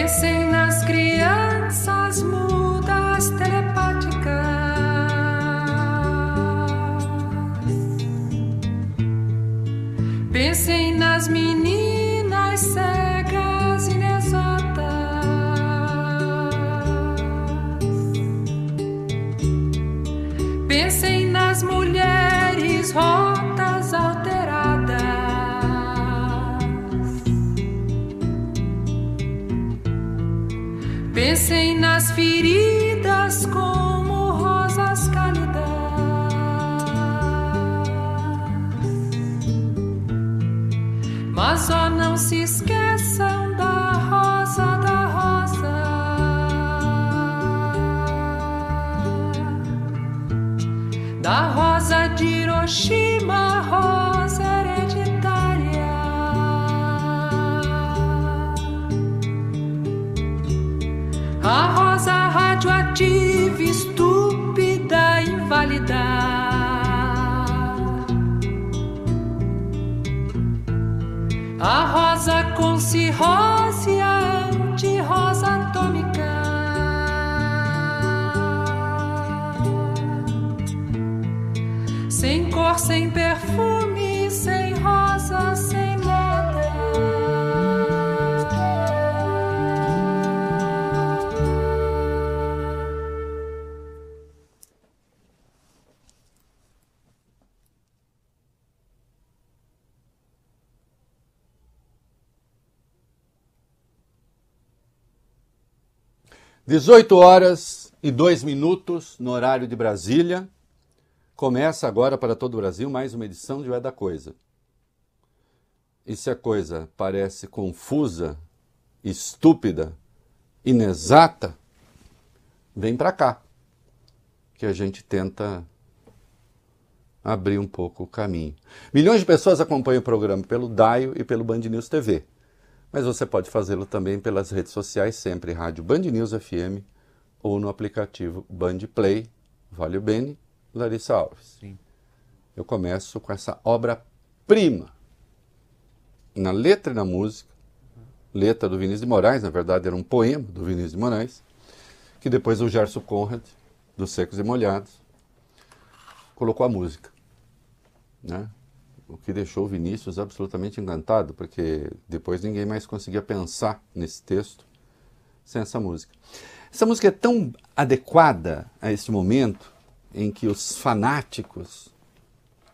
Pensem nas crianças mudas telepáticas. Pensem nas meninas cegas inexatas. Pensem nas mulheres rotas alteradas. Pensem nas feridas como rosas cálidas. Mas ó, não se esqueçam da rosa, da rosa. Da rosa de Hiroshima, rosa hereditária. A rosa radioativa, estúpida, inválida. A rosa com cirrose, a anti-rosa atômica. Sem cor, sem perfume, sem rosa, sem moda. (18h02) no horário de Brasília. Começa agora para todo o Brasil mais uma edição de O É da Coisa. E se a coisa parece confusa, estúpida, inexata, vem para cá, que a gente tenta abrir um pouco o caminho. Milhões de pessoas acompanham o programa pelo Daio e pelo Band News TV. Mas você pode fazê-lo também pelas redes sociais, sempre Rádio Band News FM ou no aplicativo Band Play. Valeu, Beni, Larissa Alves. Sim. Eu começo com essa obra-prima, na letra e na música, letra do Vinícius de Moraes, na verdade era um poema do Vinícius de Moraes, que depois o Gerson Conrad, dos Secos e Molhados, colocou a música, né? O que deixou o Vinícius absolutamente encantado, porque depois ninguém mais conseguia pensar nesse texto sem essa música. Essa música é tão adequada a esse momento em que os fanáticos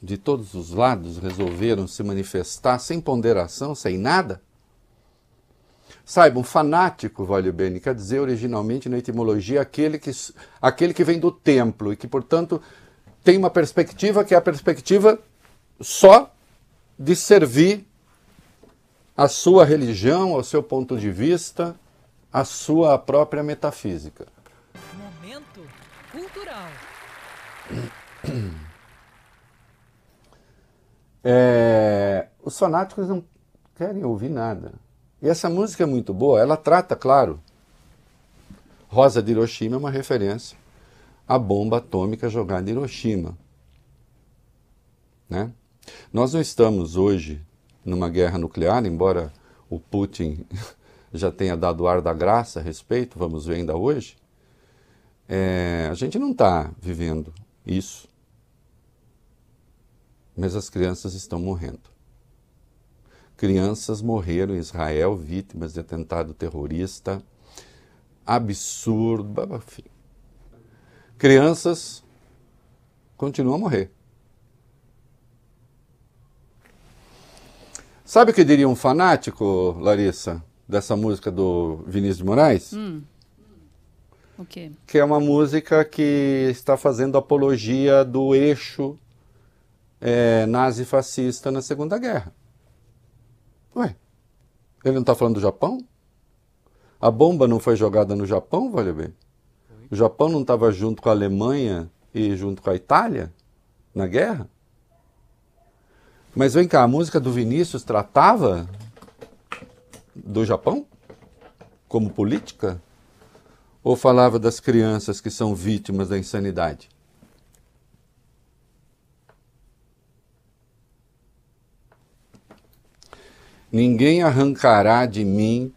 de todos os lados resolveram se manifestar sem ponderação, sem nada. Saibam, fanático, vale bem, quer dizer originalmente na etimologia aquele que vem do templo e que, portanto, tem uma perspectiva que é a perspectiva só de servir a sua religião, ao seu ponto de vista, a sua própria metafísica. Momento cultural. Os fanáticos não querem ouvir nada. E essa música é muito boa, ela trata, claro, Rosa de Hiroshima é uma referência à bomba atômica jogada em Hiroshima, né? Nós não estamos hoje numa guerra nuclear, embora o Putin já tenha dado ar da graça a respeito, vamos ver ainda hoje. A gente não está vivendo isso, mas as crianças estão morrendo. Crianças morreram em Israel, vítimas de atentado terrorista, absurdo, enfim. Crianças continuam a morrer. Sabe o que diria um fanático, Larissa, dessa música do Vinícius de Moraes? O quê? Que é uma música que está fazendo apologia do eixo nazi-fascista na Segunda Guerra. Ué, ele não está falando do Japão? A bomba não foi jogada no Japão, vale bem? O Japão não estava junto com a Alemanha e junto com a Itália na guerra? Mas vem cá, a música do Vinícius tratava do Japão como política? Ou falava das crianças que são vítimas da insanidade? Ninguém arrancará de mim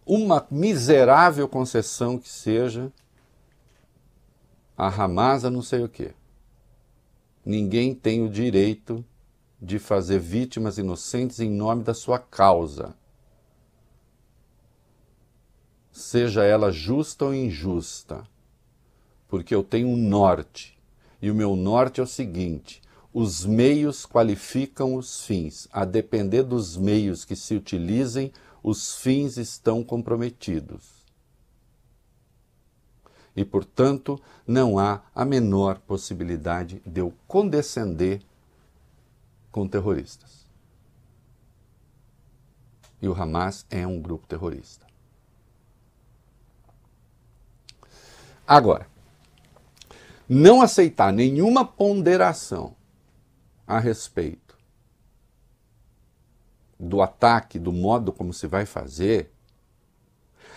uma miserável concessão que seja, a Hamas a não sei o quê. Ninguém tem o direito de fazer vítimas inocentes em nome da sua causa. Seja ela justa ou injusta. Porque eu tenho um norte. E o meu norte é o seguinte: os meios qualificam os fins. A depender dos meios que se utilizem, os fins estão comprometidos. E, portanto, não há a menor possibilidade de eu condescender com terroristas. E o Hamas é um grupo terrorista. Agora, não aceitar nenhuma ponderação a respeito do ataque, do modo como se vai fazer,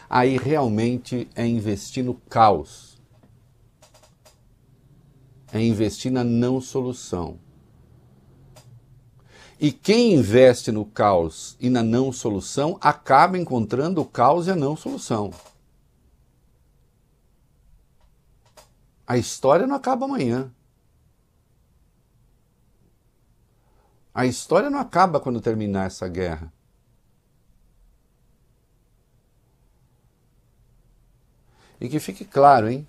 aí realmente é investir no caos. É investir na não solução. E quem investe no caos e na não solução acaba encontrando o caos e a não solução. A história não acaba amanhã. A história não acaba quando terminar essa guerra. E que fique claro, hein?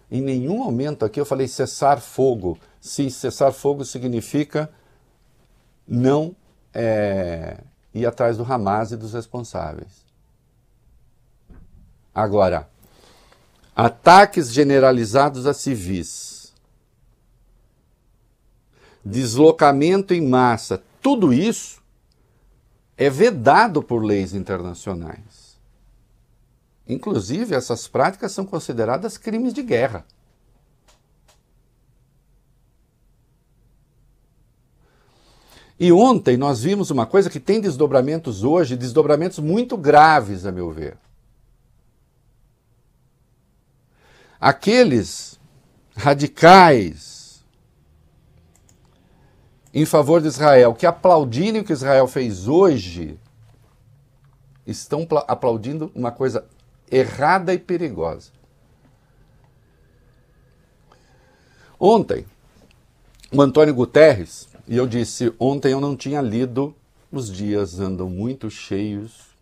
Em nenhum momento aqui eu falei cessar fogo. Se cessar fogo significa não ir atrás do Hamas e dos responsáveis. Agora, ataques generalizados a civis, deslocamento em massa, tudo isso é vedado por leis internacionais. Inclusive, essas práticas são consideradas crimes de guerra. E ontem nós vimos uma coisa que tem desdobramentos hoje, desdobramentos muito graves, a meu ver. Aqueles radicais em favor de Israel, que aplaudirem o que Israel fez hoje, estão aplaudindo uma coisa errada e perigosa. Ontem, o Antônio Guterres, e eu disse, ontem eu não tinha lido, os dias andam muito cheios,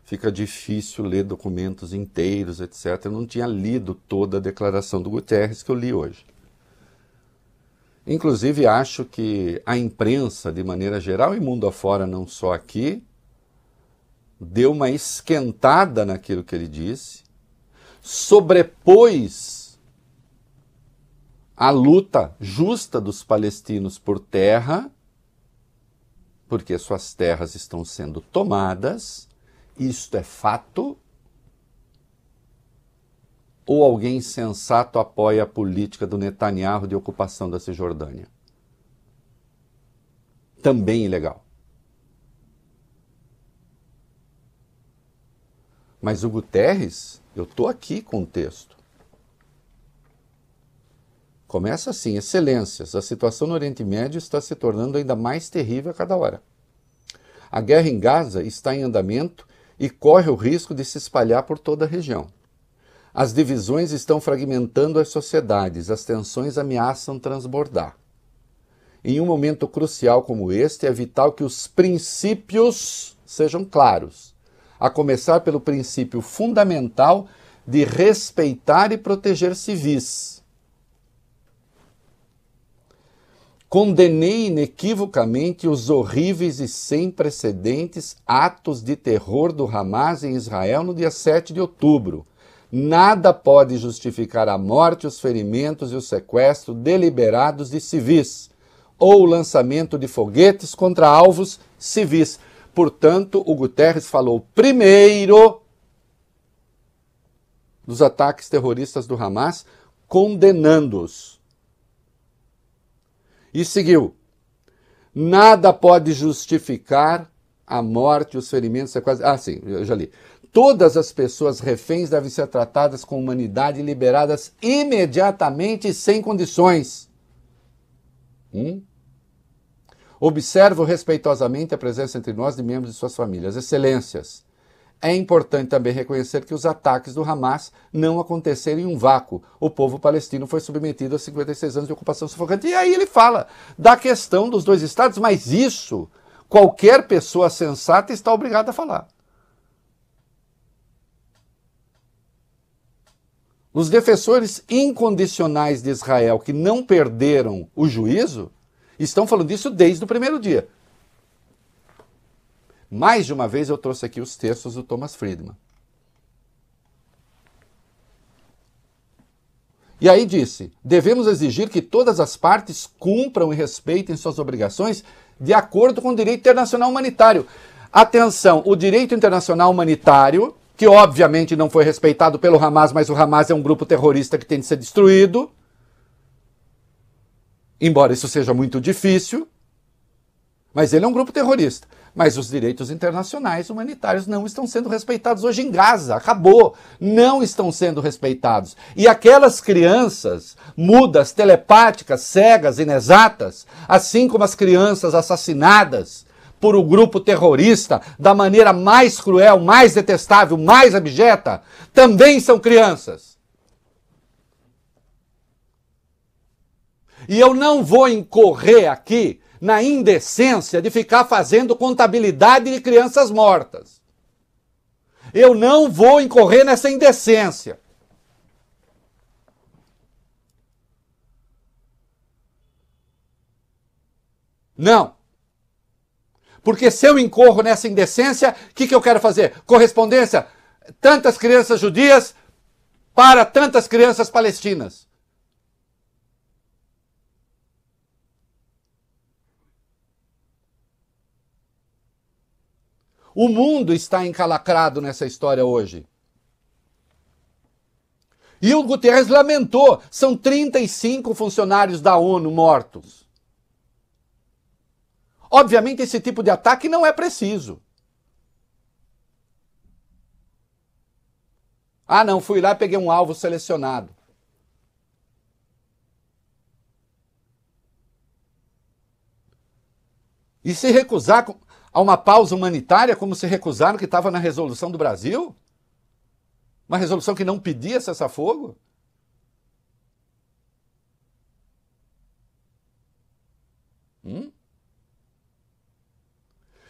fica difícil ler documentos inteiros, etc. Eu não tinha lido toda a declaração do Guterres que eu li hoje. Inclusive, acho que a imprensa, de maneira geral, e mundo afora, não só aqui, deu uma esquentada naquilo que ele disse, sobrepôs a luta justa dos palestinos por terra, porque suas terras estão sendo tomadas, isto é fato, ou alguém sensato apoia a política do Netanyahu de ocupação da Cisjordânia? Também ilegal. Mas o Guterres, eu estou aqui com o texto. Começa assim: Excelências, a situação no Oriente Médio está se tornando ainda mais terrível a cada hora. A guerra em Gaza está em andamento e corre o risco de se espalhar por toda a região. As divisões estão fragmentando as sociedades, as tensões ameaçam transbordar. Em um momento crucial como este, é vital que os princípios sejam claros, a começar pelo princípio fundamental de respeitar e proteger civis. Condenei inequivocamente os horríveis e sem precedentes atos de terror do Hamas em Israel no dia 7 de outubro. Nada pode justificar a morte, os ferimentos e o sequestro deliberados de civis, ou o lançamento de foguetes contra alvos civis. Portanto, o Guterres falou primeiro dos ataques terroristas do Hamas, condenando-os. E seguiu: nada pode justificar a morte, os ferimentos, sequestros. Ah, sim, eu já li. Todas as pessoas reféns devem ser tratadas com humanidade e liberadas imediatamente e sem condições. Observo respeitosamente a presença entre nós de membros de suas famílias. Excelências, é importante também reconhecer que os ataques do Hamas não aconteceram em um vácuo. O povo palestino foi submetido a 56 anos de ocupação sufocante. E aí ele fala da questão dos dois estados, mas isso qualquer pessoa sensata está obrigada a falar. Os defensores incondicionais de Israel, que não perderam o juízo, estão falando disso desde o primeiro dia. Mais de uma vez eu trouxe aqui os textos do Thomas Friedman. E aí disse, devemos exigir que todas as partes cumpram e respeitem suas obrigações de acordo com o direito internacional humanitário. Atenção, o direito internacional humanitário, que obviamente não foi respeitado pelo Hamas, mas o Hamas é um grupo terrorista que tem de ser destruído, embora isso seja muito difícil, mas ele é um grupo terrorista. Mas os direitos internacionais humanitários não estão sendo respeitados hoje em Gaza. Acabou. Não estão sendo respeitados. E aquelas crianças mudas, telepáticas, cegas, inexatas, assim como as crianças assassinadas por um grupo terrorista da maneira mais cruel, mais detestável, mais abjeta, também são crianças. E eu não vou incorrer aqui na indecência de ficar fazendo contabilidade de crianças mortas. Eu não vou incorrer nessa indecência. Não. Porque se eu incorro nessa indecência, o que eu quero fazer? Correspondência, tantas crianças judias para tantas crianças palestinas. O mundo está encalacrado nessa história hoje. E o Guterres lamentou, são 35 funcionários da ONU mortos. Obviamente esse tipo de ataque não é preciso. Ah não, fui lá e peguei um alvo selecionado. E se recusar a uma pausa humanitária, como se recusaram que estava na resolução do Brasil? Uma resolução que não pedia cessar-fogo?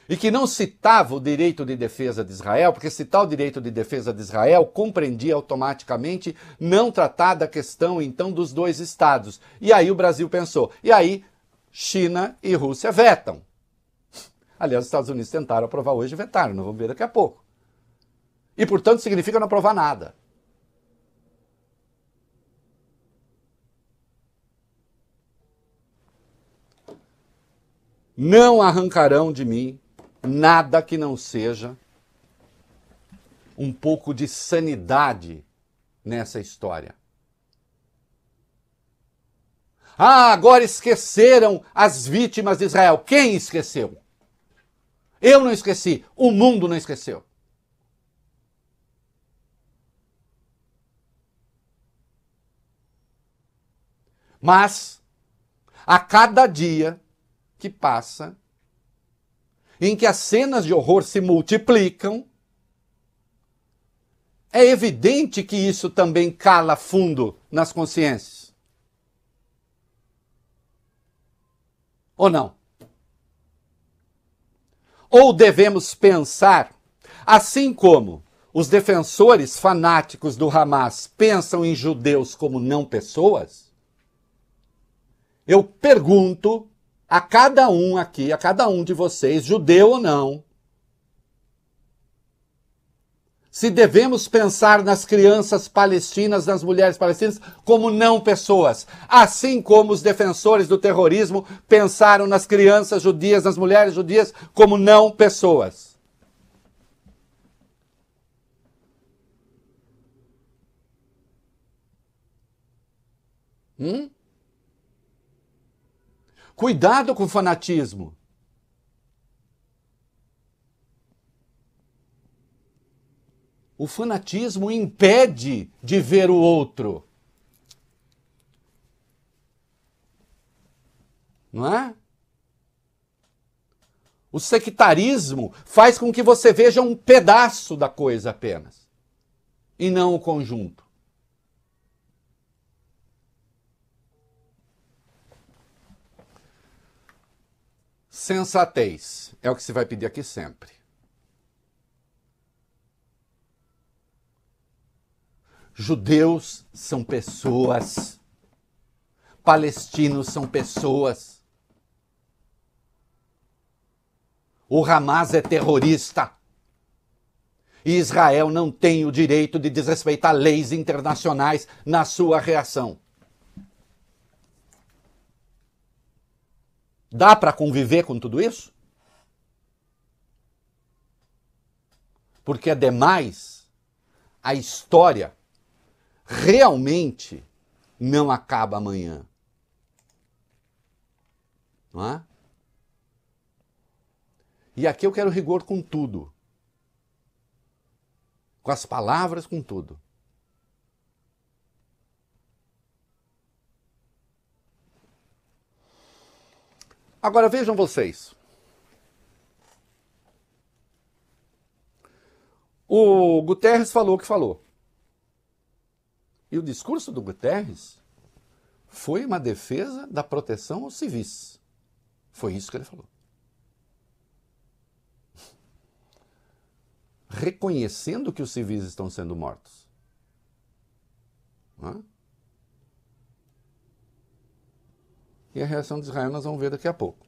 E que não citava o direito de defesa de Israel, porque citar o direito de defesa de Israel compreendia automaticamente não tratar da questão, então, dos dois estados. E aí o Brasil pensou. E aí China e Rússia vetam. Aliás, os Estados Unidos tentaram aprovar hoje e vetaram, nós vamos ver daqui a pouco. E, portanto, significa não aprovar nada. Não arrancarão de mim nada que não seja um pouco de sanidade nessa história. Ah, agora esqueceram as vítimas de Israel. Quem esqueceu? Eu não esqueci, o mundo não esqueceu. Mas, a cada dia que passa, em que as cenas de horror se multiplicam, é evidente que isso também cala fundo nas consciências. Ou não? Ou devemos pensar, assim como os defensores fanáticos do Hamas pensam em judeus como não pessoas? Eu pergunto a cada um aqui, a cada um de vocês, judeu ou não, se devemos pensar nas crianças palestinas, nas mulheres palestinas, como não pessoas, assim como os defensores do terrorismo pensaram nas crianças judias, nas mulheres judias, como não pessoas. Cuidado com o fanatismo. O fanatismo impede de ver o outro. Não é? O sectarismo faz com que você veja um pedaço da coisa apenas, e não o conjunto. Sensatez é o que se vai pedir aqui sempre. Judeus são pessoas. Palestinos são pessoas. O Hamas é terrorista. E Israel não tem o direito de desrespeitar leis internacionais na sua reação. Dá para conviver com tudo isso? Porque, ademais, a história realmente não acaba amanhã. Não é? E aqui eu quero rigor com tudo. Com as palavras, com tudo. Agora vejam vocês. O Guterres falou o que falou. E o discurso do Guterres foi uma defesa da proteção aos civis. Foi isso que ele falou. Reconhecendo que os civis estão sendo mortos. Não é? E a reação de Israel nós vamos ver daqui a pouco.